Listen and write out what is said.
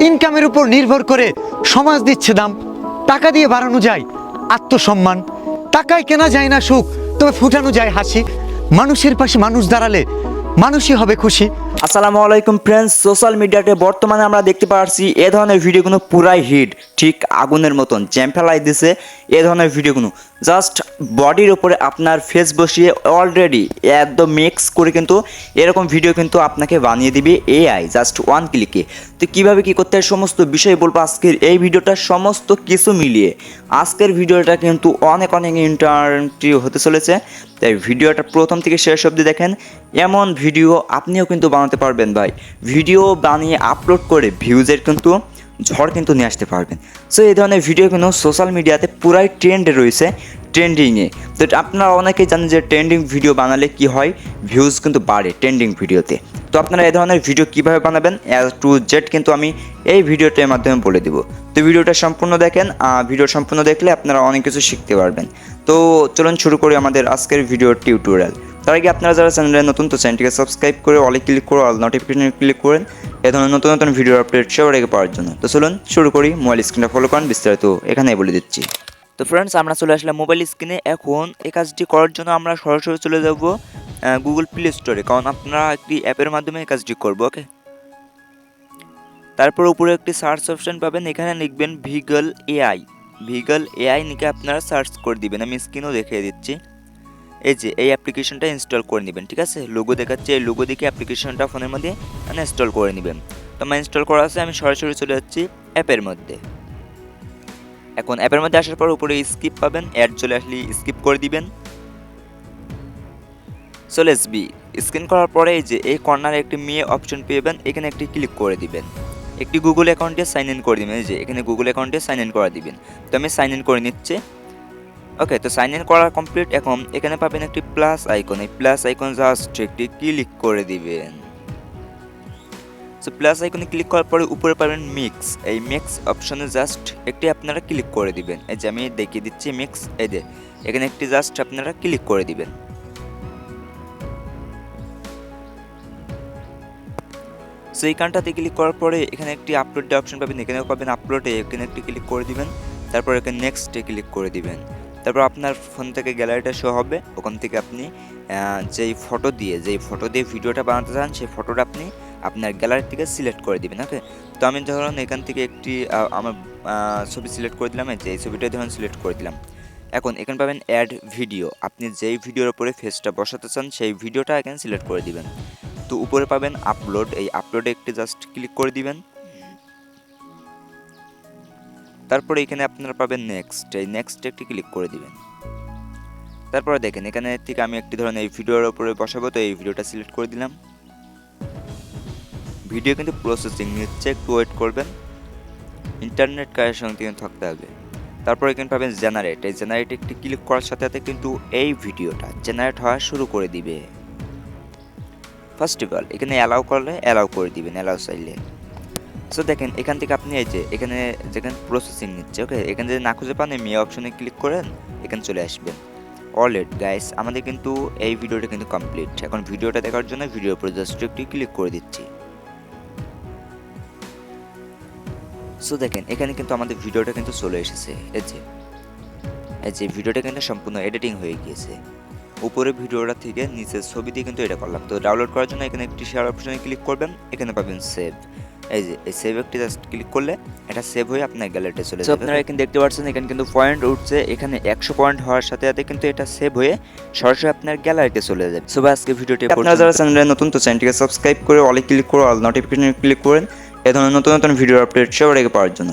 ইনকামের উপর নির্ভর করে সমাজ দিচ্ছে দাম। টাকা দিয়ে বাড়ানো যায় আত্মসম্মান, টাকায় কেনা যায় না সুখ, তবে ফুটানো যায় হাসি। মানুষের পাশে মানুষ দাঁড়ালে মানুষই হবে খুশি। আসসালামু আলাইকুম ফ্রেন্ডস, সোশ্যাল মিডিয়াতে বর্তমানে আমরা দেখতে পাচ্ছি এ ধরনের ভিডিওগুলো পুরাই হিট, ঠিক আগুনের মতন জ্যাম ফেলাই দিছে। এ ধরনের ভিডিওগুলো জাস্ট বডির উপরে আপনার ফেস বসিয়ে অলরেডি একদম মিক্স করে কিন্তু এরকম ভিডিও কিন্তু আপনাকে বানিয়ে দিবে এআই জাস্ট ওয়ান ক্লিকে। তো কীভাবে কী করতে হয় সমস্ত বিষয় বলবো আজকের এই ভিডিওটা, সমস্ত কিছু মিলিয়ে আজকের ভিডিওটা কিন্তু অনেক অনেক ইন্টারেস্টিং হতে চলেছে। তাই ভিডিওটা প্রথম থেকে শেষ অবধি দেখেন, এমন ভিডিও আপনিও কিন্তু বানাতে পারবেন ভাই। ভিডিও বানিয়ে আপলোড করে ভিউজের কিন্তু ঝড় কিন্তু নিয়ে আসতে পারবেন। সো এই ধরনের ভিডিও কিন্তু সোশ্যাল মিডিয়াতে পুরাই ট্রেন্ডে রয়েছে, ট্রেন্ডিংয়ে। তো আপনারা অনেকেই জানেন যে ট্রেন্ডিং ভিডিও বানালে কি হয়, ভিউজ কিন্তু বাড়ে ট্রেন্ডিং ভিডিওতে। তো আপনারা এই ধরনের ভিডিও কীভাবে বানাবেন টু জেড কিন্তু আমি এই ভিডিওটার মাধ্যমে বলে দিব। তো ভিডিওটা সম্পূর্ণ দেখেন, ভিডিও সম্পূর্ণ দেখলে আপনারা অনেক কিছু শিখতে পারবেন। তো চলুন শুরু করি আমাদের আজকের ভিডিওর টিউটোরিয়াল। তার আগে আপনারা যারা চ্যানেলে নতুন, তো চ্যানেলটিকে সাবস্ক্রাইব করে অলে ক্লিক করে অল নোটিফিকেশন ক্লিক করেন এ ধরনের নতুন নতুন ভিডিও আপডেট সবার আগে পাওয়ার জন্য। তো চলুন শুরু করি, মোবাইল স্ক্রিনটা ফলো করেন, বিস্তারিত এখানেই বলে দিচ্ছি। তো ফ্রেন্ডস, আমরা চলে আসলাম মোবাইল স্ক্রিনে। এখন এই কাজটি করার জন্য আমরা সরাসরি চলে যাব গুগল প্লে স্টোরে, কারণ আপনারা একটি অ্যাপের মাধ্যমে এই কাজটি করবো। ওকে, তারপর উপরে একটি সার্চ অপশন পাবেন, এখানে লিখবেন ভিগল এআই। ভিগল এআই লিখে আপনারা সার্চ করে দিবেন, আমি স্ক্রিনও দেখিয়ে দিচ্ছি। এই যে এই অ্যাপ্লিকেশনটা ইনস্টল করে নেবেন, ঠিক আছে। লোগো দেখাচ্ছে, এই লোগো দেখে অ্যাপ্লিকেশনটা ফোনের মধ্যে ইনস্টল করে নেবেন। তো আমার ইনস্টল করা আছে, আমি সরাসরি চলে যাচ্ছি অ্যাপের মধ্যে। এখন অ্যাপের মধ্যে আসার পর উপরে স্কিপ পাবেন, অ্যাড চলে আসলে স্কিপ করে দিবেন। চলে আসবি স্ক্রিন করার পরে এই যে এই কর্নারে একটি মেয়ে অপশন পেয়েবেন, এখানে একটি ক্লিক করে দিবেন। একটি গুগল অ্যাকাউন্টে সাইন ইন করে দিবেন, এই যে এখানে গুগল অ্যাকাউন্টে সাইন ইন করে দিবেন। তো আমি সাইন ইন করে নিচ্ছি। ওকে, তো সাইন ইন করা কমপ্লিট। এখন এখানে পাবেন একটি প্লাস আইকন, এই প্লাস আইকন জাস্ট একটি ক্লিক করে দিবেন। সো প্লাস আইকনে ক্লিক করার পরে উপরে পাবেন মিক্স, এই মিক্স অপশনে জাস্ট একটি আপনারা ক্লিক করে দিবেন। এই যে আমি দেখিয়ে দিচ্ছি মিক্স, এই যে এখানে একটি জাস্ট আপনারা ক্লিক করে দিবেন। সো এই কানটাতে ক্লিক করার পরে এখানে একটি আপলোড অপশন পাবেন, এখানেও পাবেন আপলোডে, এখানে একটি ক্লিক করে দিবেন। তারপর এখানে নেক্সটে ক্লিক করে দিবেন। তারপর আপনার ফোন থেকে গ্যালারিটা শো হবে, ওখান থেকে আপনি যেই ফটো দিয়ে ভিডিওটা বানাতে চান সেই ফটোটা আপনি আপনার গ্যালারি থেকে সিলেক্ট করে দিবেন। ওকে, তো আমি ধরুন এখান থেকে একটি আমার ছবি সিলেক্ট করে দিলাম, এই ছবিটাই ধরুন সিলেক্ট করে দিলাম। এখন এখানে পাবেন অ্যাড ভিডিও, আপনি যেই ভিডিওর উপরে ফেসটা বসাতে চান সেই ভিডিওটা এখানে সিলেক্ট করে দিবেন। তো উপরে পাবেন আপলোড, এই আপলোডে একটি জাস্ট ক্লিক করে দিবেন। তারপরে এখানে আপনারা পাবেন নেক্সট, এই নেক্সট একটি ক্লিক করে দিবেন। তারপরে দেখেন এখানে থেকে আমি একটি ধরনের এই ভিডিওর উপরে বসাবো, তো এই ভিডিওটা সিলেক্ট করে দিলাম। ভিডিও কিন্তু প্রসেসিং নিচ্ছে, একটু ওয়েট করবেন, ইন্টারনেট কানেকশন কিন্তু থাকতে হবে। তারপর এখানে পাবেন জেনারেট, এই জেনারেট একটি ক্লিক করার সাথে সাথে কিন্তু এই ভিডিওটা জেনারেট হওয়া শুরু করে দিবে। ফার্স্ট অফ অল এখানে অ্যালাউ করলে অ্যালাউ করে দিবেন, অ্যালাউ চাইলে। সো দেখেন এখান থেকে আপনি এই যে এখানে যেখানে প্রসেসিং নিচ্ছে, ওকে, এখানে যদি না খুঁজে পান এই মেয়ে অপশনে ক্লিক করেন, এখানে চলে আসবেন। অলরেড গাইস, আমাদের কিন্তু এই ভিডিওটা কিন্তু কমপ্লিট। এখন ভিডিওটা দেখার জন্য ভিডিওর উপর জাস্ট একটি ক্লিক করে দিচ্ছি। সো দেখেন এখানে কিন্তু আমাদের ভিডিওটা কিন্তু চলে এসেছে, এই যে ভিডিওটা কিন্তু সম্পূর্ণ এডিটিং হয়ে গিয়েছে। উপরে ভিডিওটা থেকে নিচের ছবি দিয়ে কিন্তু এটা করলাম। তো ডাউনলোড করার জন্য এখানে একটি শেয়ার অপশনে ক্লিক করবেন, এখানে পাবেন সেভ, এই যে এই সেভ একটি জাস্ট ক্লিক করলে এটা সেভ হয়ে আপনার গ্যালারিতে চলে যাবে। আপনারা এখানে দেখতে পাচ্ছেন এখানে কিন্তু পয়েন্ট উঠছে, এখানে 100 পয়েন্ট হওয়ার সাথে সাথে কিন্তু এটা সেভ হয়ে সরাসরি আপনার গ্যালারিতে চলে যাবে। সো আজকে ভিডিওটি আপনারা যারা চ্যানেলে নতুন, তো চ্যানেলটিকে সাবস্ক্রাইব করে অলে ক্লিক করে অল নোটিফিকেশন ক্লিক করেন এ ধরনের নতুন নতুন ভিডিও আপডেট সবার আগে পাওয়ার জন্য।